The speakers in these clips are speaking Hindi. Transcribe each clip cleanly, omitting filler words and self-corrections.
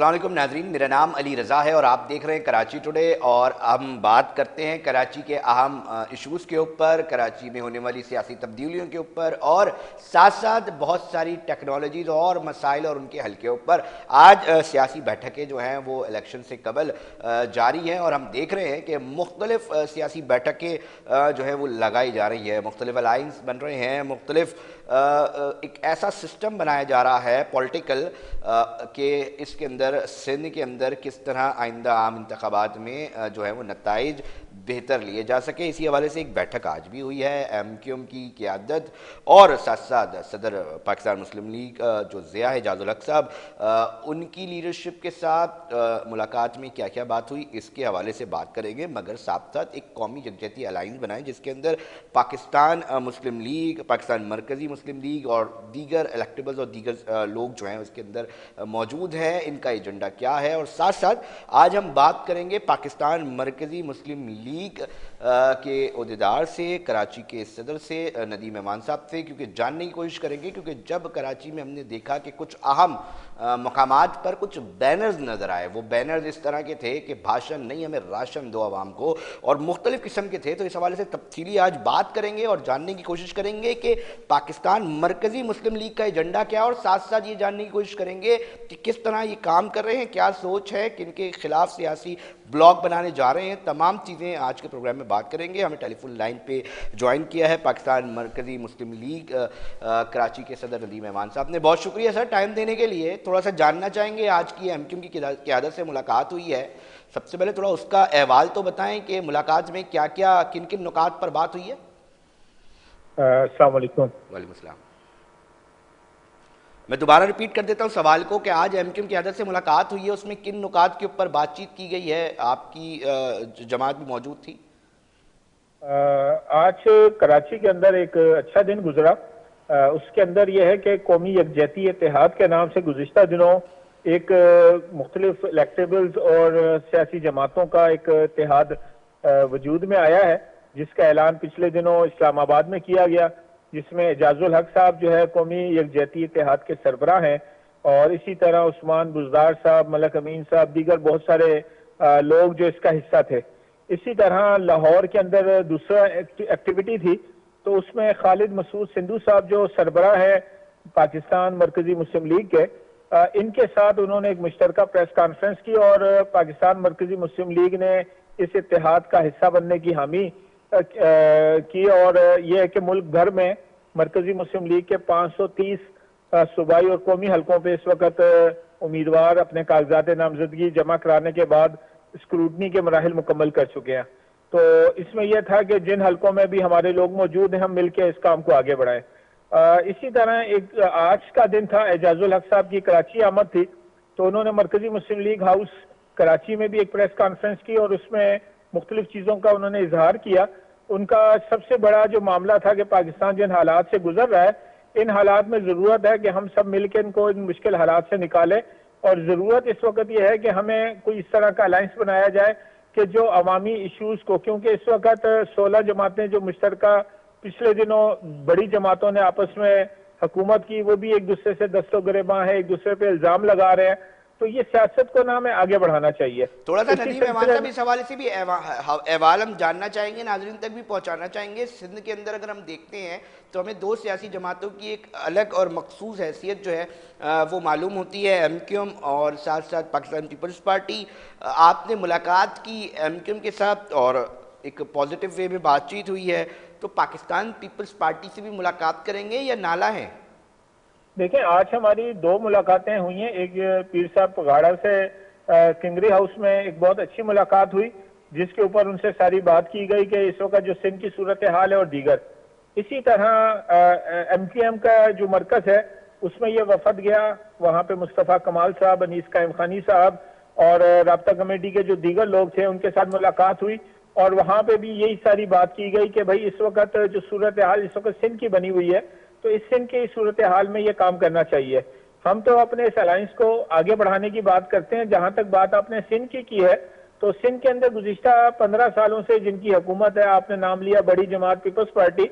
अस्सलाम वालेकुम नाज़रीन, मेरा नाम अली रज़ा है और आप देख रहे हैं कराची टुडे। और हम बात करते हैं कराची के अहम इश्यूज़ के ऊपर, कराची में होने वाली सियासी तब्दीलियों के ऊपर और साथ साथ बहुत सारी टेक्नोलॉजीज़ और मसाइल और उनके हल के ऊपर। आज सियासी बैठकें जो हैं वो इलेक्शन से कबल जारी हैं और हम देख रहे हैं कि मुख्तलिफ सियासी बैठकें जो है वो लगाई जा रही है, मुख्तलिफ अलाइंस बन रहे हैं, मुख्तलिफ एक ऐसा सिस्टम बनाया जा रहा है पॉलिटिकल कि इसके अंदर सिंध के अंदर किस तरह आइंदा आम इंतखाबात में जो है वो नताइज बेहतर लिए जा सके। इसी हवाले से एक बैठक आज भी हुई है MQM की क़यादत और साथ साथ सदर पाकिस्तान मुस्लिम लीग जो ज़िया है एजाजुल हक साहब, उनकी लीडरशिप के साथ मुलाकात में क्या क्या बात हुई इसके हवाले से बात करेंगे। मगर साथ साथ एक कौमी यकजहती अलाइंस बनाए जिसके अंदर पाकिस्तान मुस्लिम लीग, पाकिस्तान मरकज़ी मुस्लिम लीग और दीगर इलेक्टेबल्स और दीगर लोग जो हैं उसके अंदर मौजूद हैं। इनका एजेंडा क्या है और साथ साथ आज हम बात करेंगे पाकिस्तान मरकज़ी मुस्लिम लीग के अहदेदार से, कराची के सदर से नदीम अमान साहब से, क्योंकि जानने की कोशिश करेंगे। क्योंकि जब कराची में हमने देखा कि कुछ अहम मकामात पर कुछ बैनर्स नज़र आए, वो बैनर्स इस तरह के थे कि भाषण नहीं, हमें राशन दो आवाम को, और मुख्तलिफ किस्म के थे। तो इस हवाले से तफसीली आज बात करेंगे और जानने की कोशिश करेंगे कि पाकिस्तान मरकज़ी मुस्लिम लीग का एजेंडा क्या है और साथ साथ ये जानने की कोशिश करेंगे कि किस तरह ये काम कर रहे हैं, क्या सोच है, किन के खिलाफ सियासी ब्लॉग बनाने जा रहे हैं। तमाम चीज़ें आज के प्रोग्राम में बात करेंगे। हमें टेलीफोन लाइन पे ज्वाइन किया है पाकिस्तान मरकज़ी मुस्लिम लीग कराची के सदर नदीम अमान साहब ने। बहुत शुक्रिया सर टाइम देने के लिए। थोड़ा सा जानना चाहेंगे, आज की MQM की क़यादत से मुलाकात हुई है, सबसे पहले थोड़ा उसका अहवाल तो बताएं कि मुलाकात में क्या क्या किन किन नुकात पर बात हुई है। अस्सलाम वालेकुम। वालेकुम सलाम। मैं दोबारा रिपीट कर देता हूँ सवाल को कि आज MQM की क़यादत से मुलाकात हुई है, उसमें किन नुकात के ऊपर बातचीत की गई है, आपकी जमात भी मौजूद थी। आज कराची के अंदर एक अच्छा दिन गुजरा। उसके अंदर यह है कि कौमी यकजहती इत्तेहाद के नाम से गुज़िश्ता दिनों एक मुख्तलिफ इलेक्टेबल्स और सियासी जमातों का एक इत्तेहाद वजूद में आया है, जिसका ऐलान पिछले दिनों इस्लामाबाद में किया गया, जिसमें एजाजुल हक साहब जो है कौमी यकजहती इत्तेहाद के सरबराह हैं, और इसी तरह उस्मान बुज़दार साहब, मलक अमीन साहब, दीगर बहुत सारे लोग जो इसका हिस्सा थे। इसी तरह लाहौर के अंदर दूसरा एक्टिविटी थी, तो उसमें खालिद मसूद सिंधु साहब जो सरबराह है पाकिस्तान मरकज़ी मुस्लिम लीग के, इनके साथ उन्होंने एक मुश्तरका प्रेस कॉन्फ्रेंस की और पाकिस्तान मरकज़ी मुस्लिम लीग ने इस इत्तेहाद का हिस्सा बनने की हामी की। और यह है कि मुल्क भर में मरकज़ी मुस्लिम लीग के 530 सूबाई और कौमी हलकों पे इस वक्त उम्मीदवार अपने कागजात नामजदगी जमा कराने के बाद स्क्रूटनी के मराहिल मुकम्मल कर चुके हैं। तो इसमें यह था कि जिन हलकों में भी हमारे लोग मौजूद हैं, हम मिलकर इस काम को आगे बढ़ाएं। इसी तरह एक आज का दिन था, एजाजुल हक साहब की कराची आमद थी, तो उन्होंने मरकज़ी मुस्लिम लीग हाउस कराची में भी एक प्रेस कॉन्फ्रेंस की और उसमें मुख्तलिफ चीज़ों का उन्होंने इजहार किया। उनका सबसे बड़ा जो मामला था कि पाकिस्तान जिन हालात से गुजर रहा है, इन हालात में ज़रूरत है कि हम सब मिलकर इनको इन मुश्किल हालात से निकालें, और ज़रूरत इस वक्त यह है कि हमें कोई इस तरह का अलायंस बनाया जाए कि जो अवामी इशूज़ को, क्योंकि इस वक्त 16 जमातें जो मुश्तरका पिछले दिनों बड़ी जमातों ने आपस में हुकूमत की, वो भी एक दूसरे से दस्तो गिरेबां है, एक दूसरे पे इल्ज़ाम लगा रहे हैं। तो ये सियासत को ना हमें आगे बढ़ाना चाहिए। थोड़ा सा नदीम अमान साहब इस हवाले से भी अहवाल हम जानना चाहेंगे, नाजरीन तक भी पहुंचाना चाहेंगे। सिंध के अंदर अगर हम देखते हैं तो हमें दो सियासी जमातों की एक अलग और मखसूस हैसियत जो है वो मालूम होती है, MQM और साथ साथ पाकिस्तान पीपल्स पार्टी। आपने मुलाकात की MQM के साथ और एक पॉजिटिव वे में बातचीत हुई है, तो पाकिस्तान पीपल्स पार्टी से भी मुलाकात करेंगे या नाला है? देखें, आज हमारी दो मुलाकातें हुई हैं। एक पीर साहब पगाड़ा से किंगरी हाउस में एक बहुत अच्छी मुलाकात हुई, जिसके ऊपर उनसे सारी बात की गई कि इस वक्त जो सिंध की सूरत हाल है और दीगर। इसी तरह MQM का जो मरकज है उसमें यह वफद गया, वहाँ पे मुस्तफ़ा कमाल साहब, अनीस कायम खानी साहब और राब्ता कमेटी के जो दीगर लोग थे उनके साथ मुलाकात हुई, और वहाँ पे भी यही सारी बात की गई कि भाई इस वक्त जो सूरत हाल इस वक्त सिंध की बनी हुई है, तो इस सिंध के सूरत हाल में ये काम करना चाहिए। हम तो अपने इस अलायंस को आगे बढ़ाने की बात करते हैं। जहां तक बात आपने सिंध की है, तो सिंध के अंदर गुज़िश्ता 15 सालों से जिनकी हुकूमत है, आपने नाम लिया बड़ी जमात पीपल्स पार्टी,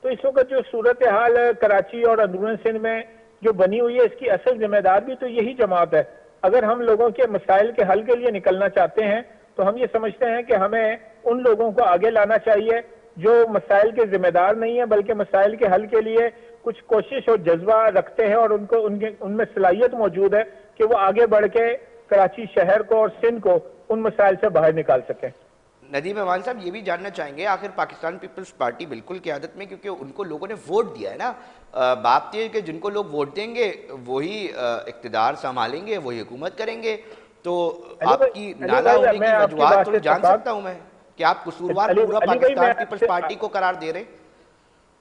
तो इस वक्त जो सूरत हाल कराची और अंदरून सिंध में जो बनी हुई है, इसकी असल जिम्मेदार भी तो यही जमात है। अगर हम लोगों के मसाइल के हल के लिए निकलना चाहते हैं तो हम ये समझते हैं कि हमें उन लोगों को आगे लाना चाहिए जो मसाइल के जिम्मेदार नहीं है, बल्कि मसाइल के हल के लिए कुछ कोशिश और जज्बा रखते हैं और उनको उनमें सलाहियत मौजूद है कि वो आगे बढ़ के कराची शहर को और सिंध को उन मसाइल से बाहर निकाल सकें। नदीम अमान साहब, ये भी जानना चाहेंगे, आखिर पाकिस्तान पीपल्स पार्टी बिल्कुल क़यादत में, क्योंकि उनको लोगों ने वोट दिया है ना, बात ये है कि जिनको लोग वोट देंगे वही इक़्तिदार संभालेंगे, वही हुकूमत करेंगे। तो आपकी नाला होने की वजूहत थोड़ी जान सकता हूँ मैं कि आप कसूरवार पूरा पाकिस्तान पीपल्स पार्टी को करार दे रहे?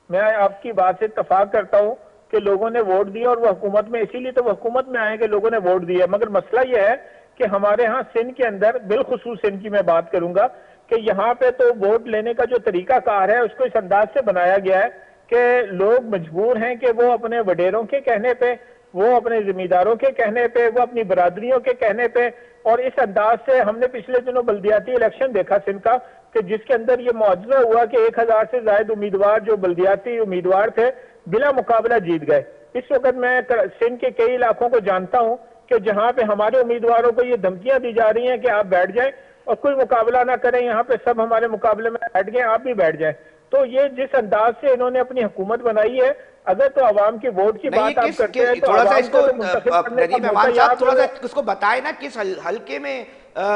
मैं आपकी बात से इत्तफाक करता हूँ कि लोगों ने वोट दिया और वह हुकूमत में, इसीलिए तो वह हुकूमत में आए कि लोगों ने वोट दिया। मगर मसला यह है कि हमारे यहाँ सिंध के अंदर, बिलखुसूस सिंध की मैं बात करूंगा, कि यहाँ पे तो वोट लेने का जो तरीकाकार है उसको इस अंदाज से बनाया गया है कि लोग मजबूर हैं कि वो अपने वडेरों के कहने पे, वो अपने जिम्मेदारों के कहने पे, वो अपनी बरादरियों के कहने पे, और इस अंदाज से हमने पिछले दिनों बल्दियाती इलेक्शन देखा सिंध का कि जिसके अंदर ये मुआवजा हुआ कि 1000 से ज्यादा उम्मीदवार जो बल्दियाती उम्मीदवार थे बिला मुकाबला जीत गए। इस वक्त मैं सिंध के कई इलाकों को जानता हूं कि जहां पे हमारे उम्मीदवारों को ये धमकियां दी जा रही हैं कि आप बैठ जाएं और कोई मुकाबला ना करें, यहाँ पे सब हमारे मुकाबले में बैठ गए, आप भी बैठ जाएं। तो ये जिस अंदाज से इन्होंने अपनी हुकूमत बनाई है, अगर तो आवाम की वोट की बात आप करते हैं तो थोड़ा सा इसको नदीम अमान साहब थोड़ा सा इसको बताए ना किस हल्के में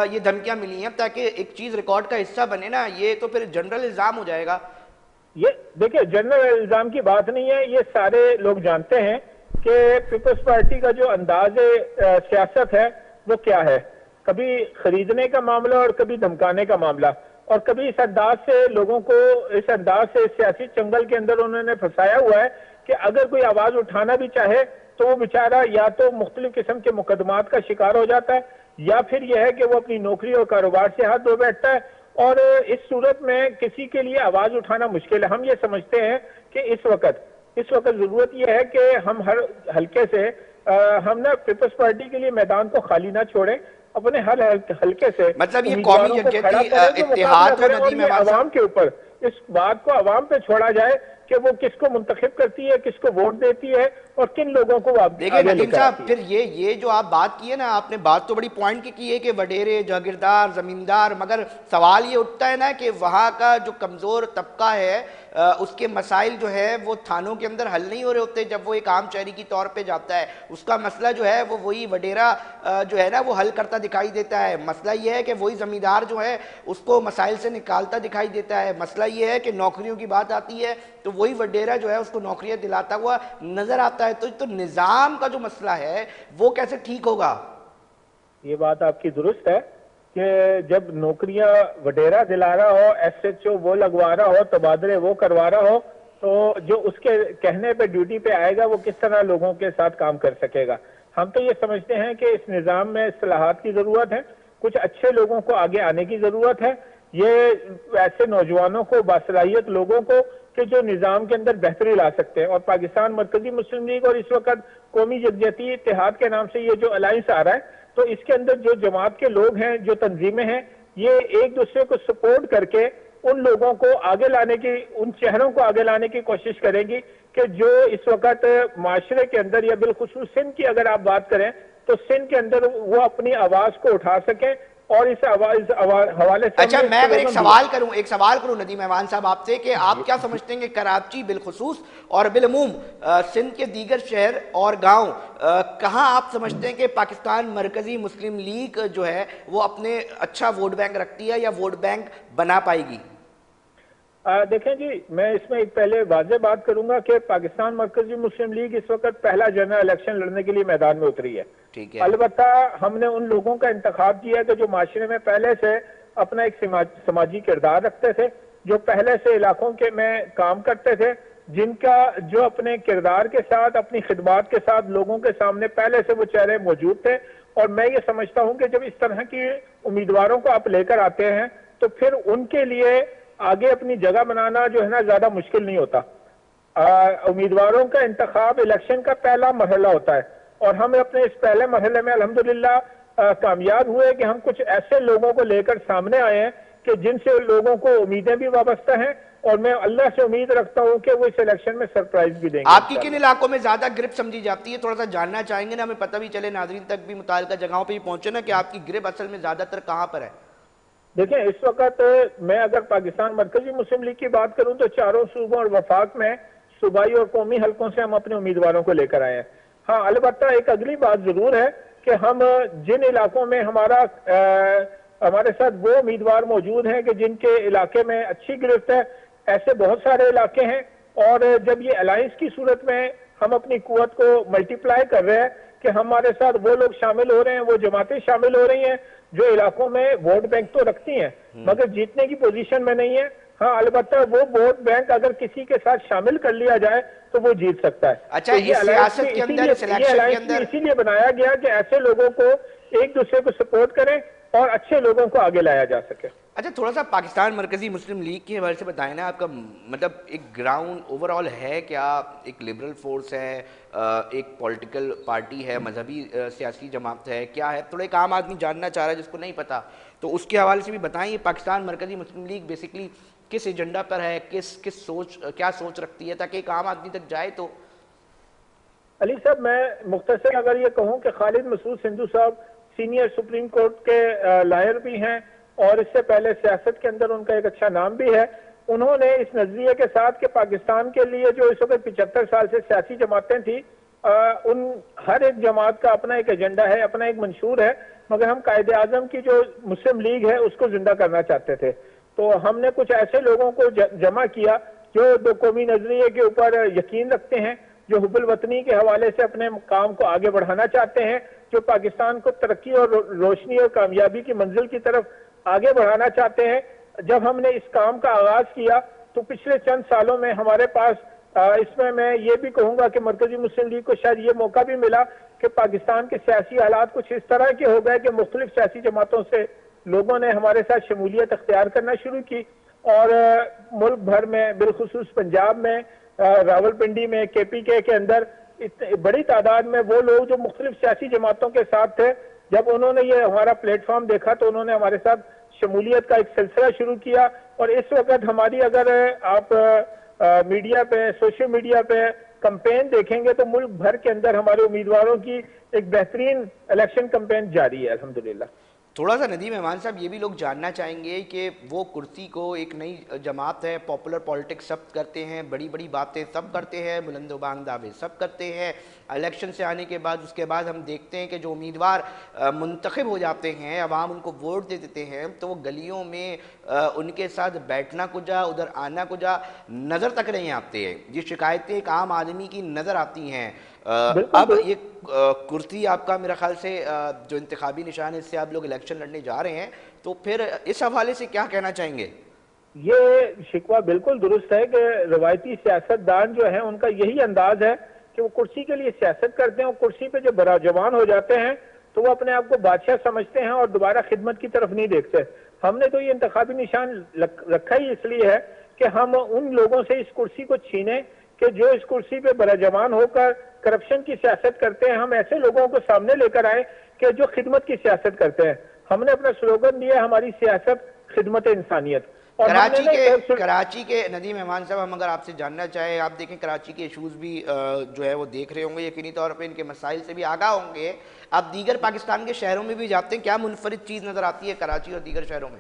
ये धमकियां मिली हैं, ताकि एक चीज रिकॉर्ड का हिस्सा बने ना, ये तो फिर जनरल इल्जाम हो जाएगा। ये देखिए, जनरल इल्जाम की बात नहीं है, ये सारे लोग जानते हैं कि पीपल्स पार्टी का जो अंदाज सियासत है वो क्या है। कभी खरीदने का मामला और कभी धमकाने का मामला, और कभी इस अंदाज से लोगों को, इस अंदाज से सियासी चंगल के अंदर उन्होंने फंसाया हुआ है कि अगर कोई आवाज उठाना भी चाहे तो वो बेचारा या तो मुख्तलिफ किस्म के मुकदमात का शिकार हो जाता है, या फिर यह है कि वो अपनी नौकरी और कारोबार से हाथ धो बैठता है। और इस सूरत में किसी के लिए आवाज उठाना मुश्किल है। हम ये समझते हैं कि इस वक्त जरूरत यह है कि हम हर हल्के से हम ना पीपल्स पार्टी के लिए मैदान को खाली ना छोड़ें, अपने हर हल्के से मतलब ये कौमी इत्तेहाद आवाम के ऊपर, इस बात को आवाम पे छोड़ा जाए कि वो किसको मुंतखब करती है, किसको वोट देती है और किन लोगों को आप देखिए नदीम साहब, फिर ये जो आप बात की है ना, आपने बात तो बड़ी पॉइंट की है कि वडेरे, जागीरदार, जमींदार, मगर सवाल ये उठता है ना कि वहाँ का जो कमज़ोर तबका है उसके मसाइल जो है वो थानों के अंदर हल नहीं हो रहे होते जब वो एक आम शहरी की तौर पे जाता है। उसका मसला जो है वो वही वडेरा जो है ना वो हल करता दिखाई देता है। मसला ये है कि वही ज़मींदार जो है उसको मसाइल से निकालता दिखाई देता है। मसला ये है कि नौकरियों की बात आती है तो वही वडेरा जो है उसको नौकरियां दिलाता हुआ नजर आता है। तो निज़ाम का जो मसला है वो कैसे ठीक होगा? ये बात आपकी दुरुस्त है कि जब नौकरियां वडेरा दिला रहा हो, SHO वो लगवा रहा हो, तबादले वो करवा रहा हो, तो जो उसके कहने पे ड्यूटी पे आएगा वो किस तरह लोगों के साथ काम कर सकेगा। हम तो ये समझते हैं कि इस निज़ाम में इस्लाहात की जरूरत है, कुछ अच्छे लोगों को आगे आने की जरूरत है, ये ऐसे नौजवानों को, बासलाहियत लोगों को कि जो निज़ाम के अंदर बेहतरी ला सकते हैं। और पाकिस्तान मरकजी मुस्लिम लीग और इस वक्त कौमी यकजहती इत्तेहाद के नाम से ये जो अलायंस आ रहा है, तो इसके अंदर जो जमात के लोग हैं, जो तंजीमें हैं, ये एक दूसरे को सपोर्ट करके उन लोगों को आगे लाने की, उन चेहरों को आगे लाने की कोशिश करेंगी कि जो इस वक्त माशरे के अंदर, या बिलखुसूस सिंध की अगर आप बात करें तो सिंध के अंदर वो अपनी आवाज को उठा सकें। और इस हवाले से अच्छा, मैं अगर एक सवाल करूं नदीम अमान साहब आपसे कि आप क्या समझते हैं कि कराची बिलखुसूस और बिलअमूम सिंध के दीगर शहर और गांव कहां आप समझते हैं कि पाकिस्तान मरकजी मुस्लिम लीग जो है वो अपने अच्छा वोट बैंक रखती है या वोट बैंक बना पाएगी? देखें जी, मैं इसमें एक पहले वाज़ेह बात करूंगा कि पाकिस्तान मरकजी मुस्लिम लीग इस वक्त पहला जनरल इलेक्शन लड़ने के लिए मैदान में उतरी है। ठीक है। अलबत्ता हमने उन लोगों का इंतखाब किया कि जो माशरे में पहले से अपना एक समाजी किरदार रखते थे, जो पहले से इलाकों के में काम करते थे, जिनका जो अपने किरदार के साथ, अपनी खिदमात के साथ लोगों के सामने पहले से वो चेहरे मौजूद थे। और मैं ये समझता हूं कि जब इस तरह की उम्मीदवारों को आप लेकर आते हैं तो फिर उनके लिए आगे अपनी जगह बनाना जो है ना ज्यादा मुश्किल नहीं होता। उम्मीदवारों का इंतखाब इलेक्शन का पहला मरहला होता है और हम अपने इस पहले मरहले में अल्हम्दुलिल्लाह कामयाब हुए कि हम कुछ ऐसे लोगों को लेकर सामने आए हैं कि जिनसे लोगों को उम्मीदें भी वाबस्ता हैं और मैं अल्लाह से उम्मीद रखता हूं कि वो इस इलेक्शन में सरप्राइज भी देंगे। आपकी किन इलाकों में ज्यादा ग्रिप समझी जाती है, थोड़ा सा जानना चाहेंगे ना, हमें पता भी चले, नाजरीन तक भी मुतालिका जगहों पे भी पहुंचे ना, कि आपकी ग्रिप असल में ज्यादातर कहां पर है। देखिए, इस वक्त मैं अगर पाकिस्तान मरकजी मुस्लिम लीग की बात करूं तो चारों सूबों और वफाक में सूबाई और कौमी हलकों से हम अपने उम्मीदवारों को लेकर आए हैं। हाँ, अलबत्ता एक अगली बात जरूर है कि हम जिन इलाकों में हमारे साथ वो उम्मीदवार मौजूद हैं कि जिनके इलाके में अच्छी गिरफ्त है, ऐसे बहुत सारे इलाके हैं। और जब ये अलायंस की सूरत में हम अपनी कुव्वत को मल्टीप्लाई कर रहे हैं कि हमारे साथ वो लोग शामिल हो रहे हैं, वो जमातें शामिल हो रही हैं जो इलाकों में वोट बैंक तो रखती हैं मगर जीतने की पोजीशन में नहीं है। हाँ, अलबत्ता वो वोट बैंक अगर किसी के साथ शामिल कर लिया जाए तो वो जीत सकता है। अच्छा, तो इस सियासत के अंदर, इस इलेक्शन के अंदर इसीलिए बनाया गया कि ऐसे लोगों को एक दूसरे को सपोर्ट करें और अच्छे लोगों को आगे लाया जा सके। अच्छा, थोड़ा सा पाकिस्तान मरकजी मुस्लिम लीग के हवाले से बताएं ना, आपका मतलब एक ग्राउंड ओवरऑल है क्या, एक लिबरल फोर्स है, एक पॉलिटिकल पार्टी है, मजहबी सियासी जमात है, क्या है? थोड़ा एक आम आदमी जानना चाह रहा है जिसको नहीं पता, तो उसके हवाले से भी बताएं। ये पाकिस्तान मरकजी मुस्लिम लीग बेसिकली किस एजेंडा पर है, क्या सोच रखती है, ताकि एक आम आदमी तक जाए। तो अली साहब, मैं मुख्तसर अगर ये कहूँ कि खालिद मसूद सिंधु साहब सीनियर सुप्रीम कोर्ट के लॉयर भी हैं और इससे पहले सियासत के अंदर उनका एक अच्छा नाम भी है। उन्होंने इस नजरिए के साथ कि पाकिस्तान के लिए जो इस वक्त 75 साल से सियासी जमातें थी, उन हर एक जमात का अपना एक एजेंडा है, अपना एक मंशूर है, मगर हम कायदे आजम की जो मुस्लिम लीग है उसको जिंदा करना चाहते थे। तो हमने कुछ ऐसे लोगों को जमा किया जो दो कौमी नजरिए के ऊपर यकीन रखते हैं, जो हुब्बुल वतनी के हवाले से अपने काम को आगे बढ़ाना चाहते हैं, जो पाकिस्तान को तरक्की और रोशनी और कामयाबी की मंजिल की तरफ आगे बढ़ाना चाहते हैं। जब हमने इस काम का आगाज किया तो पिछले चंद सालों में हमारे पास इसमें मैं ये भी कहूंगा कि मरकजी मुस्लिम लीग को शायद ये मौका भी मिला कि पाकिस्तान के सियासी हालात कुछ इस तरह के हो गए कि मुख्तलिफ सियासी जमातों से लोगों ने हमारे साथ शमूलियत अख्तियार करना शुरू की और मुल्क भर में, बिलखुसूस पंजाब में, रावलपिंडी में, KPK के अंदर बड़ी तादाद में वो लोग जो मुख्तलिफ सियासी जमातों के साथ थे, जब उन्होंने ये हमारा प्लेटफॉर्म देखा तो उन्होंने हमारे साथ शमूलियत का एक सिलसिला शुरू किया। और इस वक्त हमारी अगर आप मीडिया पे, सोशल मीडिया पे कंपेन देखेंगे तो मुल्क भर के अंदर हमारे उम्मीदवारों की एक बेहतरीन इलेक्शन कंपेन जारी है अल्हम्दुलिल्लाह। थोड़ा सा नदीम इमाम साहब ये भी लोग जानना चाहेंगे कि वो कुर्सी को, एक नई जमात है, पॉपुलर पॉलिटिक्स सब करते हैं, बड़ी बड़ी बातें सब करते हैं, बुलंदोबांग दावे सब करते हैं, इलेक्शन से आने के बाद उसके बाद हम देखते हैं कि जो उम्मीदवार मुंतखब हो जाते हैं, अवाम उनको वोट दे देते हैं, तो वो गलियों में उनके साथ बैठना कुजा, उधर आना कुजा नज़र तक नहीं आते हैं। ये शिकायतें एक आम आदमी की नज़र आती हैं। अब ये कुर्सी आपका मेरा ख्याल से जो इंतखाबी निशान है, इससे आप लोग इलेक्शन लड़ने जा रहे हैं, तो फिर इस हवाले से क्या कहना चाहेंगे? ये शिकवा बिल्कुल दुरुस्त है कि रवायती सियासतदान जो है उनका यही अंदाज है कि वो कुर्सी के लिए सियासत करते हैं और कुर्सी पे जब बड़ा जवान हो जाते हैं तो वो अपने आप को बादशाह समझते हैं और दोबारा खिदमत की तरफ नहीं देखते। हमने तो ये इंतखाबी निशान रखा ही इसलिए है कि हम उन लोगों से इस कुर्सी को छीने कि जो इस कुर्सी पे बड़ा जवान होकर करप्शन की सियासत करते हैं। हम ऐसे लोगों को सामने लेकर आए कि जो खिदमत की सियासत करते हैं। हमने अपना स्लोगन दिया, हमारी सियासत खिदमत इंसानियत। और कराची के नदीम मेहमान साहब, हम अगर आपसे जानना चाहें, आप देखें कराची के इशूज़ भी जो है वो देख रहे होंगे, यकीनी तौर पे इनके मसाइल से भी आगाह होंगे। आप दीगर पाकिस्तान के शहरों में भी जाते हैं, क्या मुनफरिद चीज़ नज़र आती है कराची और दीगर शहरों में?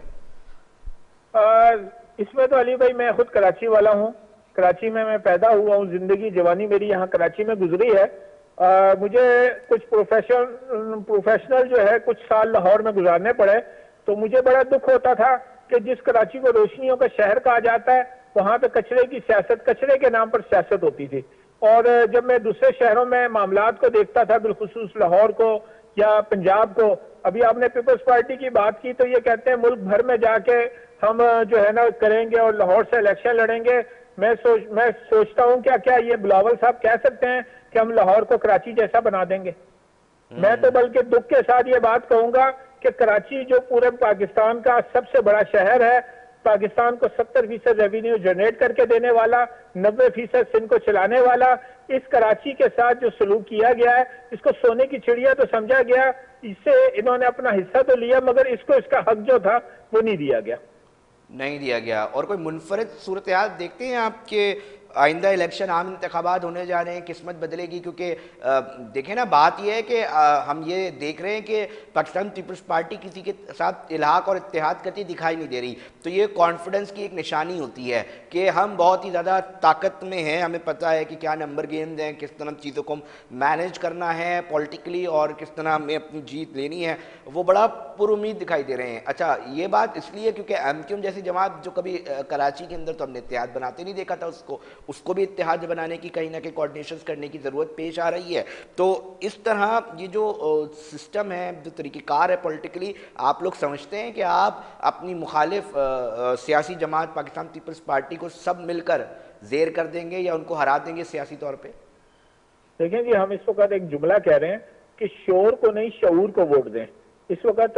इसमें तो अली भाई मैं खुद कराची वाला हूँ, कराची में मैं पैदा हुआ हूँ, जिंदगी जवानी मेरी यहाँ कराची में गुजरी है। मुझे कुछ प्रोफेशनल जो है कुछ साल लाहौर में गुजारने पड़े, तो मुझे बड़ा दुख होता था कि जिस कराची को रोशनियों का शहर कहा जाता है वहां पे कचरे की सियासत, कचरे के नाम पर सियासत होती थी। और जब मैं दूसरे शहरों में मामलात को देखता था, बिलखुसूस लाहौर को या पंजाब को, अभी आपने पीपल्स पार्टी की बात की तो ये कहते हैं मुल्क भर में जाके हम जो है ना करेंगे और लाहौर से इलेक्शन लड़ेंगे। मैं सोचता हूँ क्या क्या ये बिलावल साहब कह सकते हैं कि हम लाहौर को कराची जैसा बना देंगे? मैं तो बल्कि दुख के साथ ये बात कहूंगा कि कराची जो पूरे पाकिस्तान का सबसे बड़ा शहर है, पाकिस्तान को 70% रेवेन्यू जनरेट करके देने वाला, 90% सिंध को चलाने वाला, इस कराची के साथ जो सलूक किया गया है, इसको सोने की चिड़िया तो समझा गया। इससे इन्होंने अपना हिस्सा तो लिया मगर इसको इसका हक जो था वो नहीं दिया गया। नहीं दिया गया। और कोई मुनफरद सूरत हाल देखते हैं आपके आइंदा इलेक्शन आम इंतखाबात होने जा रहे हैं, किस्मत बदलेगी? क्योंकि देखें ना, बात यह है कि हम ये देख रहे हैं कि पाकिस्तान पीपल्स पार्टी किसी के साथ इल्हाक और इत्तेहाद करती दिखाई नहीं दे रही। तो ये कॉन्फिडेंस की एक निशानी होती है कि हम बहुत ही ज़्यादा ताकत में हैं, हमें पता है कि क्या नंबर गेम्स हैं, किस तरह चीज़ों को मैनेज करना है पॉलिटिकली और किस तरह हमें अपनी जीत लेनी है, वो बड़ा पुरुमीद दिखाई दे रहे हैं। अच्छा, ये बात इसलिए क्योंकि एमक्यूएम जैसी जमात जो कभी कराची के अंदर तो हमने इत्तेहाद बनाते नहीं देखा था, उसको भी इत्तेहाद बनाने की कहीं ना कहीं कोऑर्डिनेशन करने की ज़रूरत पेश आ रही है। तो इस तरह ये जो सिस्टम है, जो तरीक़ेकार है पॉलिटिकली, आप लोग समझते हैं कि आप अपनी मुखालिफ सियासी जमात पाकिस्तान पीपल्स पार्टी को सब मिलकर ज़ेर कर देंगे या उनको हरा देंगे सियासी तौर पर? देखें जी, हम इस वक्त एक जुमला कह रहे हैं कि शोर को नहीं, शऊर को वोट दें। इस वक्त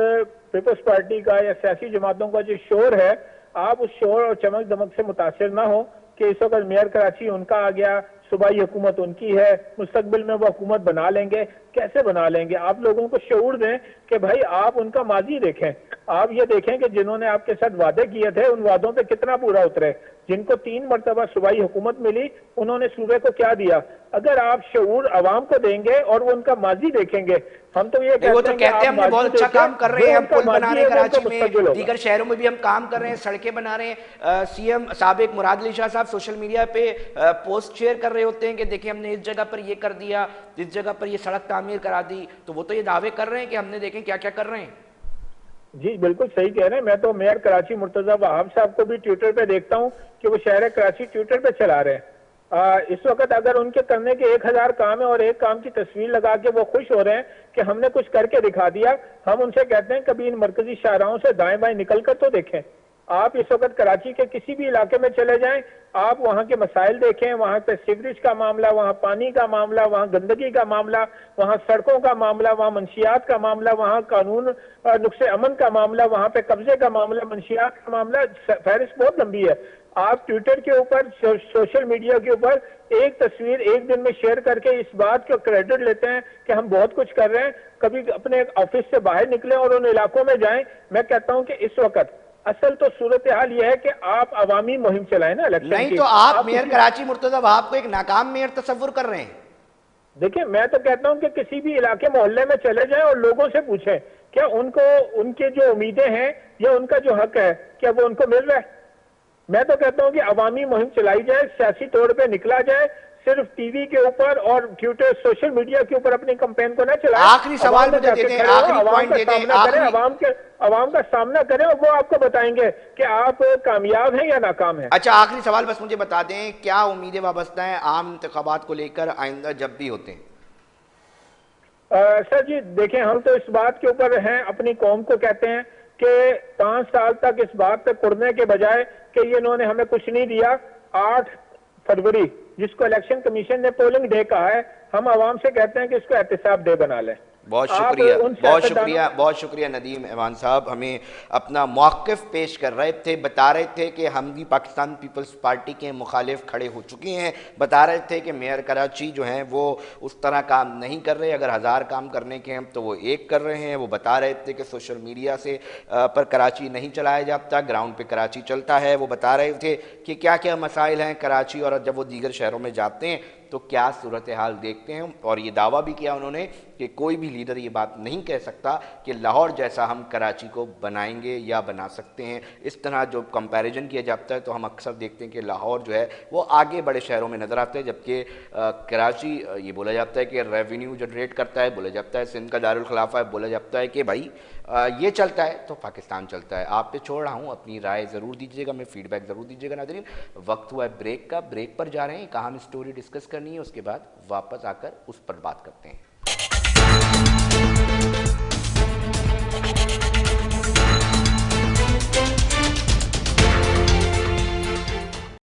पीपल्स पार्टी का या सियासी जमातों का जो शोर है, आप उस शोर और चमक दमक से मुतासिर ना हो कि इस वक्त मेयर कराची उनका आ गया, सूबाई हुकूमत उनकी है, मुस्तकबिल में वो हुकूमत बना लेंगे। कैसे बना लेंगे? आप लोगों को शऊर दें कि भाई आप उनका माजी देखें। आप ये देखें कि जिन्होंने आपके साथ वादे किए थे उन वादों पे कितना पूरा उतरे। जिनको 3 मरतबा सूबाई हुकूमत मिली, उन्होंने सूबे को क्या दिया? अगर आप शऊर अवाम को देंगे और वो उनका माजी देखेंगे, हम तो ये कहते वो तो कहते हैं हमने बहुत अच्छा काम कर रहे हैं, हम पुल बना रहे हैं कराची में, दीगर शहरों में भी हम काम कर रहे हैं, सड़कें बना रहे हैं। सीएम साबिक मुराद अली शाह साहब सोशल मीडिया पे पोस्ट शेयर कर रहे होते हैं कि देखिए हमने इस जगह पर ये कर दिया, इस जगह पर ये सड़क तामीर करा दी। तो वो तो ये दावे कर रहे हैं कि हमने देखें क्या क्या कर रहे हैं। जी बिल्कुल सही कह रहे हैं। मैं तो मेयर कराची मुर्तजा वहाब साहब को भी ट्विटर पे देखता हूँ कि वो शहर कराची ट्विटर पे चला रहे हैं। इस वक्त अगर उनके करने के 1000 काम है और एक काम की तस्वीर लगा के वो खुश हो रहे हैं कि हमने कुछ करके दिखा दिया, हम उनसे कहते हैं कभी इन मरकजी शाहराहों से दाएं बाएं निकल कर तो देखें। आप इस वक्त कराची के किसी भी इलाके में चले जाएं, आप वहां के मसाइल देखें, वहां पे सीवरेज का मामला, वहां पानी का मामला, वहां गंदगी का मामला, वहां सड़कों का मामला, वहां मंशियात का मामला, वहां कानून नुक्से अमन का मामला, वहां पे कब्जे का मामला, मंशियात का मामला, फहरिस्त बहुत लंबी है। आप ट्विटर के ऊपर, सोशल मीडिया के ऊपर एक तस्वीर एक दिन में शेयर करके इस बात को क्रेडिट लेते हैं कि हम बहुत कुछ कर रहे हैं। कभी अपने ऑफिस से बाहर निकले और उन इलाकों में जाएं। मैं कहता हूं कि इस वक्त असल तो सूरत हाल यह है कि आप अवामी मुहिम चलाएं ना इलेक्शन नहीं, तो आप मेयर कराची मुर्तजा वहाब को एक नाकाम मेयर तस्वुर कर रहे हैं। देखिए, मैं तो कहता हूं कि किसी भी इलाके मोहल्ले में चले जाएं और लोगों से पूछें क्या उनको उनके जो उम्मीदें हैं या उनका जो हक है क्या वो उनको मिल रहा है। मैं तो कहता हूं कि अवामी मुहिम चलाई जाए, सियासी तौर पे निकला जाए, सिर्फ टीवी के ऊपर और ट्विटर सोशल मीडिया के ऊपर अपनी कैंपेन को न चलाएं। आखिरी सवाल मुझे दे दें, आखिरी पॉइंट दे दें, अवाम का सामना करें और वो आपको बताएंगे कि आप कामयाब हैं या नाकाम हैं। अच्छा, आखिरी सवाल बस मुझे बता दें, क्या उम्मीदें वाबस्ता हैं आम इंतखाबात को लेकर आइंदा जब भी होते हैं? सर जी देखें, हम तो इस बात के ऊपर हैं, अपनी कौम को कहते हैं कि 5 साल तक इस बात पे कुड़ने के बजाय कि ये इन्होंने हमें कुछ नहीं दिया, 8 फरवरी जिसको इलेक्शन कमीशन ने पोलिंग डे कहा है, हम आवाम से कहते हैं कि इसको एहतिसाब डे बना लें। बहुत शुक्रिया, बहुत शुक्रिया, बहुत शुक्रिया नदीम ऐवान साहब, हमें अपना मौक़िफ़ पेश कर रहे थे, बता रहे थे कि हम भी पाकिस्तान पीपल्स पार्टी के मुखालिफ खड़े हो चुके हैं, बता रहे थे कि मेयर कराची जो हैं वो उस तरह काम नहीं कर रहे, अगर 1000 काम करने के हैं तो वो एक कर रहे हैं। वो बता रहे थे कि सोशल मीडिया से पर कराची नहीं चलाया जाता, ग्राउंड पर कराची चलता है। वो बता रहे थे कि क्या क्या मसाइल हैं कराची, और जब वो दीगर शहरों में जाते हैं तो क्या सूरत हाल देखते हैं। और ये दावा भी किया उन्होंने कि कोई भी लीडर ये बात नहीं कह सकता कि लाहौर जैसा हम कराची को बनाएंगे या बना सकते हैं। इस तरह जो कंपैरिजन किया जाता है तो हम अक्सर देखते हैं कि लाहौर जो है वो आगे बड़े शहरों में नज़र आता है, जबकि कराची ये बोला जाता है कि रेवेन्यू जनरेट करता है, बोला जाता है सिंध का दारुल खिलाफा है, बोला जाता है कि भाई ये चलता है तो पाकिस्तान चलता है। आप पे छोड़ रहा हूँ, अपनी राय ज़रूर दीजिएगा, मैं फीडबैक ज़रूर दीजिएगा। नाज़रीन, वक्त हुआ है ब्रेक का, ब्रेक पर जा रहे हैं, कहाँ हम स्टोरी डिस्कस करनी है, उसके बाद वापस आकर उस पर बात करते हैं।